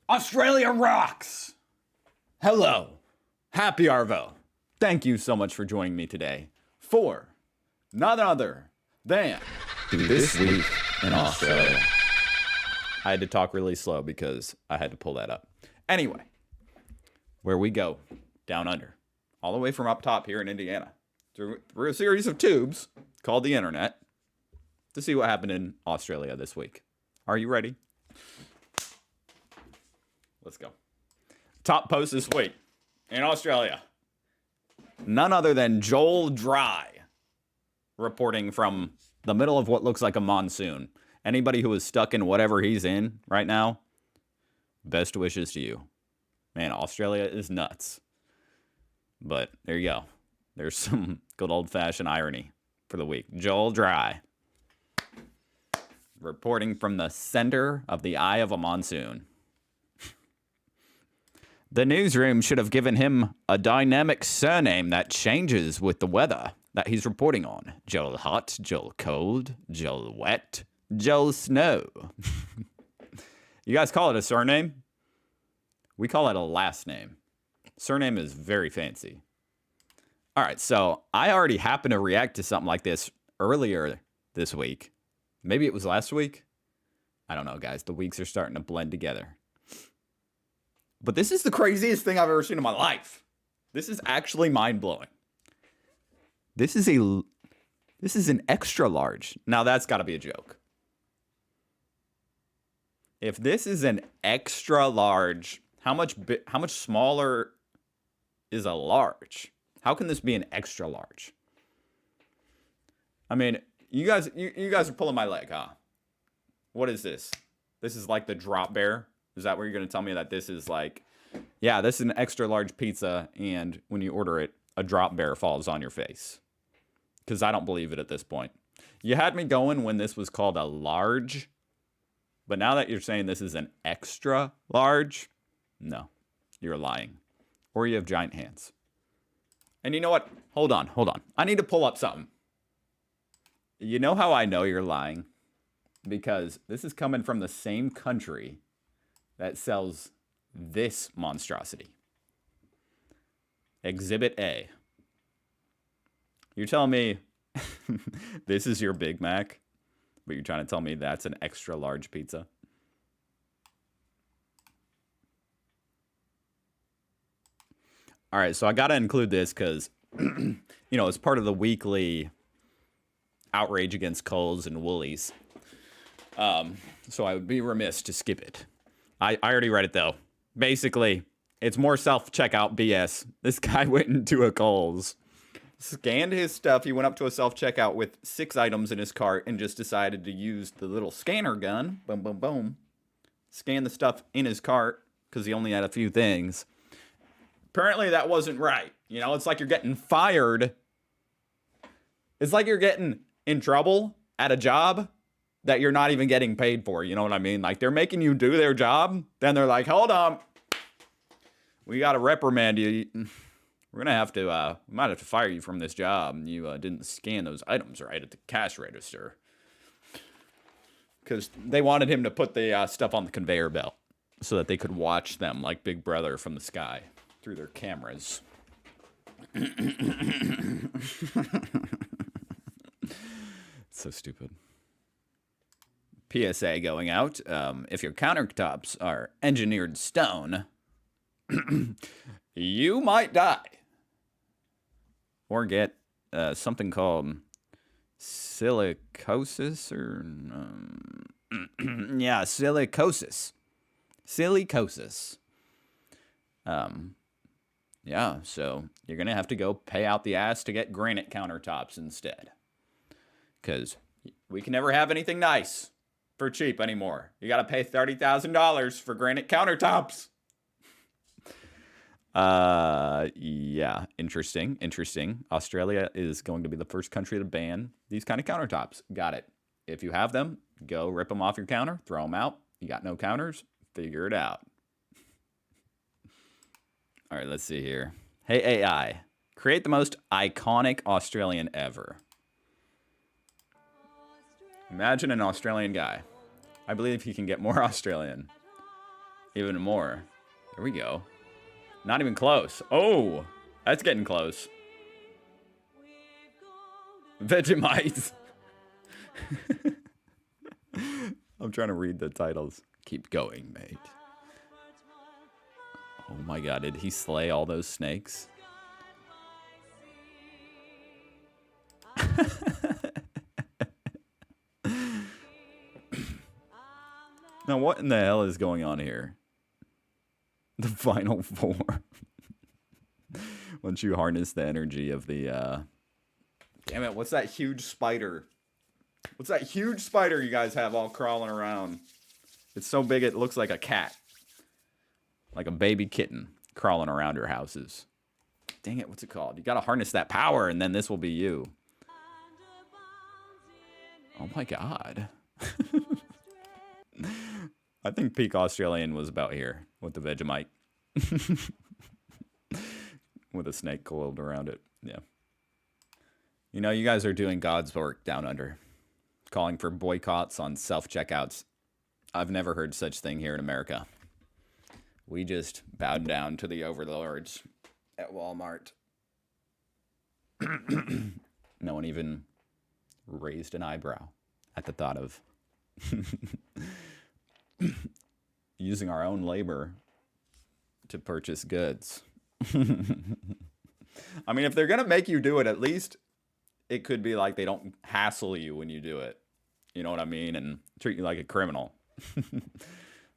Australia rocks! Hello. Happy Arvo. Thank you so much for joining me today for none other than This Week in Australia. I had to talk really slow because I had to pull that up. Anyway, where we go down under, all the way from up top here in Indiana, through a series of tubes called the internet to see what happened in Australia this week. Are you ready? Let's go. Top post this week in Australia. None other than Joel Dry reporting from the middle of what looks like a monsoon. Anybody who is stuck in whatever he's in right now, best wishes to you. Man, Australia is nuts. But there you go. There's some good old-fashioned irony for the week. Joel Dry reporting from the center of the eye of a monsoon. The newsroom should have given him a dynamic surname that changes with the weather that he's reporting on. Joel Hot, Joel Cold, Joel Wet, Joel Snow. You guys call it a surname? We call it a last name. Surname is very fancy. All right, so I already happened to react to something like this earlier this week. Maybe it was last week. I don't know, guys. The weeks are starting to blend together. But this is the craziest thing I've ever seen in my life. This is actually mind-blowing. This is an extra large. Now that's got to be a joke. If this is an extra large, how much smaller is a large? How can this be an extra large? I mean, you guys are pulling my leg, huh? What is this? This is like the drop bear. Is that where you're going to tell me that this is like, yeah, this is an extra large pizza, and when you order it, a drop bear falls on your face? Because I don't believe it at this point. You had me going when this was called a large, but now that you're saying this is an extra large, no, you're lying. Or you have giant hands. And you know what? Hold on. I need to pull up something. You know how I know you're lying? Because this is coming from the same country that sells this monstrosity. Exhibit A. You're telling me this is your Big Mac, but you're trying to tell me that's an extra large pizza? All right, so I got to include this because, it's part of the weekly outrage against Kohl's and Woolies. So I would be remiss to skip it. I already read it, though. Basically, it's more self-checkout BS. This guy went into a Kohl's, scanned his stuff. He went up to a self-checkout with 6 items in his cart and just decided to use the little scanner gun. Boom, boom, boom. Scan the stuff in his cart because he only had a few things. Apparently, that wasn't right. It's like you're getting fired. It's like you're getting in trouble at a job that you're not even getting paid for. You know what I mean? Like, they're making you do their job. Then they're like, hold on. We got to reprimand you. We're going to have to, we might have to fire you from this job. You didn't scan those items right at the cash register. Because they wanted him to put the stuff on the conveyor belt so that they could watch them like Big Brother from the sky through their cameras. So stupid. PSA going out. If your countertops are engineered stone, you might die. Or get something called silicosis or... yeah, silicosis. Silicosis. Yeah, so you're going to have to go pay out the ass to get granite countertops instead. Because we can never have anything nice for cheap anymore. You got to pay $30,000 for granite countertops. Yeah, interesting. Australia is going to be the first country to ban these kind of countertops. Got it. If you have them, go rip them off your counter, throw them out. You got no counters, figure it out. All right, let's see here. Hey, AI, create the most iconic Australian ever. Imagine an Australian guy. I believe he can get more Australian. even more. There we go. Not even close. Oh, that's getting close. Vegemite. I'm trying to read the titles. Keep going, mate. Oh my god, did he slay all those snakes? Now, what in the hell is going on here? The final four. Once you harness the energy of the, Damn it, what's that huge spider? What's that huge spider you guys have all crawling around? It's so big it looks like a cat. Like a baby kitten crawling around your houses. Dang it, what's it called? You gotta harness that power and then this will be you. Oh my god. I think peak Australian was about here with the Vegemite. With a snake coiled around it. Yeah. You know, you guys are doing God's work down under. Calling for boycotts on self-checkouts. I've never heard such thing here in America. We just bowed down to the overlords at Walmart. No one even raised an eyebrow at the thought of using our own labor to purchase goods. I mean, if they're going to make you do it, at least it could be like they don't hassle you when you do it. You know what I mean? And treat you like a criminal.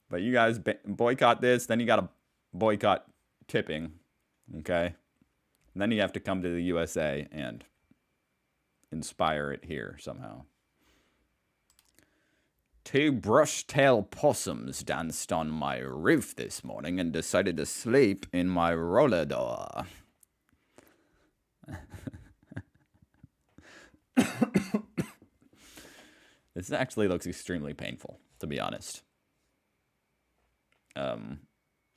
But you guys boycott this, then you got to boycott tipping. Okay? And then you have to come to the USA and inspire it here somehow. 2 brush-tail possums danced on my roof this morning and decided to sleep in my roller door. This actually looks extremely painful, to be honest.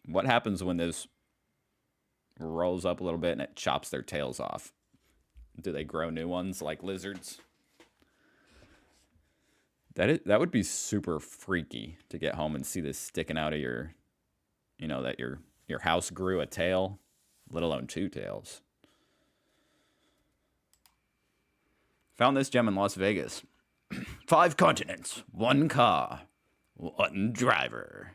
What happens when this rolls up a little bit and it chops their tails off? Do they grow new ones like lizards? That would be super freaky to get home and see this sticking out of your, you know, that your house grew a tail, let alone 2 tails. Found this gem in Las Vegas. 5 continents, 1 car, 1 driver.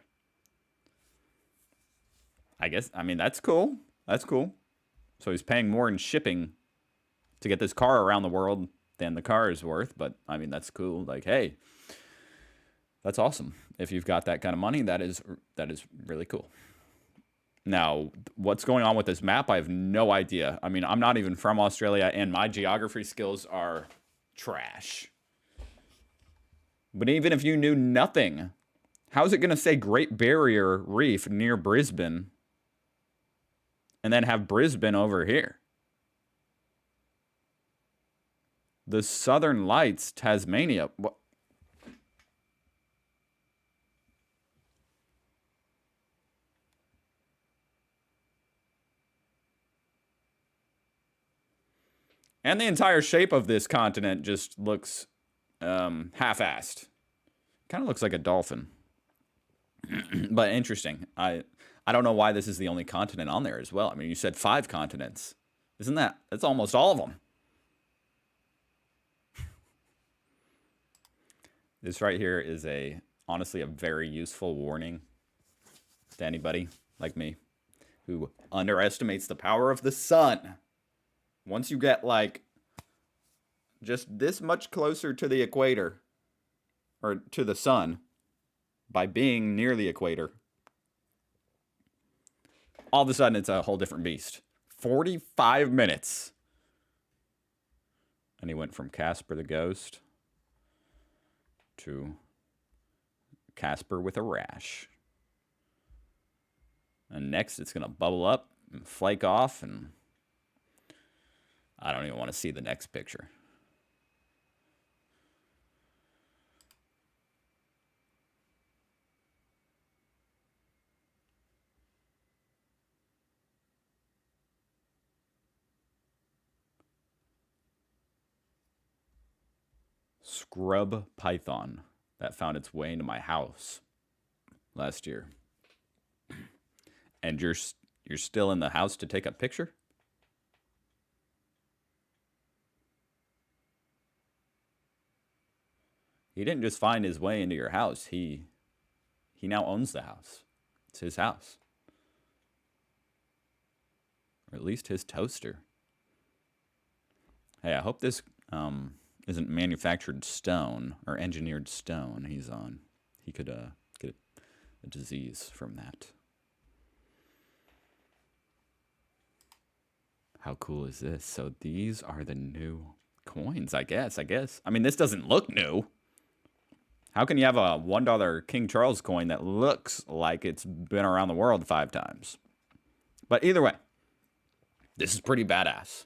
I mean, that's cool. That's cool. So he's paying more in shipping to get this car around the world than the car is worth. But, I mean, that's cool. Like, hey, that's awesome. If you've got that kind of money, that is really cool. Now, what's going on with this map, I have no idea. I mean, I'm not even from Australia, and my geography skills are trash. But even if you knew nothing, how's it going to say Great Barrier Reef near Brisbane and then have Brisbane over here? The Southern Lights, Tasmania. What? And the entire shape of this continent just looks half-assed. Kind of looks like a dolphin. But interesting. I don't know why this is the only continent on there as well. I mean, you said 5 continents. That's almost all of them. This right here is honestly a very useful warning to anybody like me who underestimates the power of the sun. Once you get like just this much closer to the equator, or to the sun, by being near the equator, all of a sudden it's a whole different beast. 45 minutes. And he went from Casper the Ghost to Casper with a rash. And next it's going to bubble up and flake off, and I don't even want to see the next picture. Scrub python that found its way into my house last year. And you're still in the house to take a picture? He didn't just find his way into your house. He now owns the house. It's his house. Or at least his toaster. Hey, I hope this isn't manufactured stone or engineered stone he's on. He could get a disease from that. How cool is this? So these are the new coins, I guess. I mean, this doesn't look new. How can you have a $1 King Charles coin that looks like it's been around the world 5 times? But either way, this is pretty badass.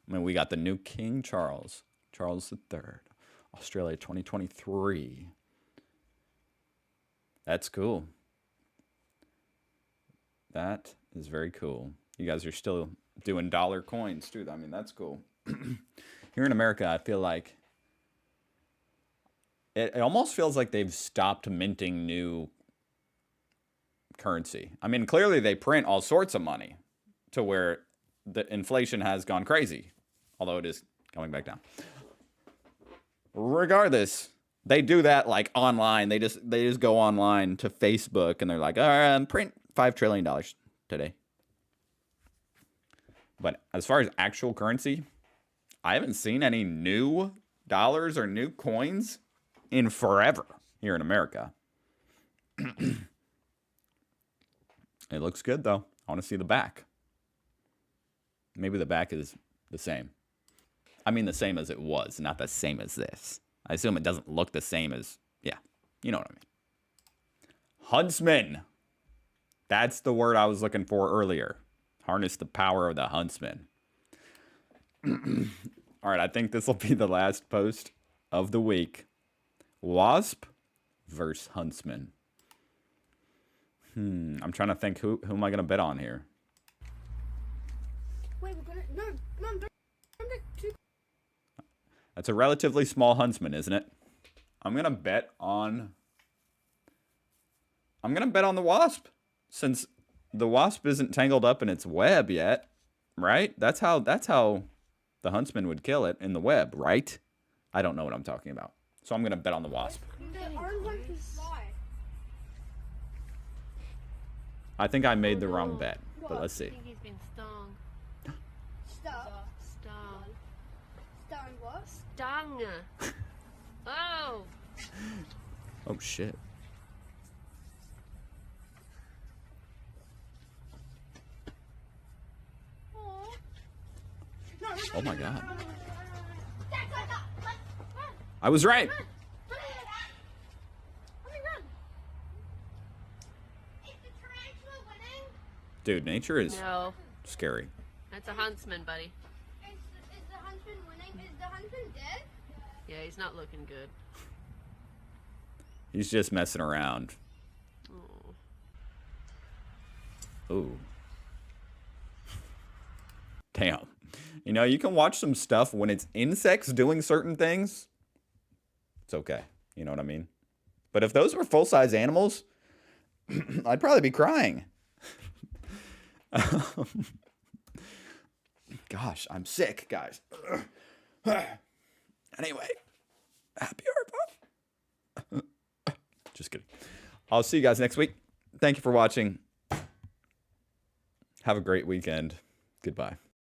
I mean, we got the new King Charles, Charles III, Australia 2023. That's cool. That is very cool. You guys are still doing dollar coins, too. I mean, that's cool. Here in America, I feel like it almost feels like they've stopped minting new currency. I mean, clearly they print all sorts of money to where the inflation has gone crazy, although it is going back down. Regardless, they do that like online. They just go online to Facebook and they're like, all right, print $5 trillion today. But as far as actual currency, I haven't seen any new dollars or new coins in forever here in America. It looks good, though. I want to see the back. Maybe the back is the same. I mean the same as it was, not the same as this. I assume it doesn't look the same as... Yeah, you know what I mean. Huntsman. That's the word I was looking for earlier. Harness the power of the huntsman. All right, I think this will be the last post of the week. Wasp versus Huntsman. I'm trying to think who am I gonna bet on here? Wait, we're gonna no, don't That's a relatively small Huntsman, isn't it? I'm gonna bet on the Wasp, since the Wasp isn't tangled up in its web yet, right? That's how the Huntsman would kill it, in the web, right? I don't know what I'm talking about. So I'm going to bet on the Wasp. The orange one can fly. I think I made the wrong bet, but let's see. I think he's been stung. Stung what? Stung. Oh. Oh, shit. Oh, my God. I was right. Let me run. Is the tarantula winning? Dude, nature is No, scary. that's a huntsman, buddy. Is the huntsman winning? Is the huntsman dead? Yeah, he's not looking good. He's just messing around. Oh. Ooh. Damn. You know, you can watch some stuff when it's insects doing certain things. It's okay. You know what I mean? But if those were full-size animals, I'd probably be crying. Gosh, I'm sick, guys. Anyway, happy Art. Just kidding. I'll see you guys next week. Thank you for watching. Have a great weekend. Goodbye.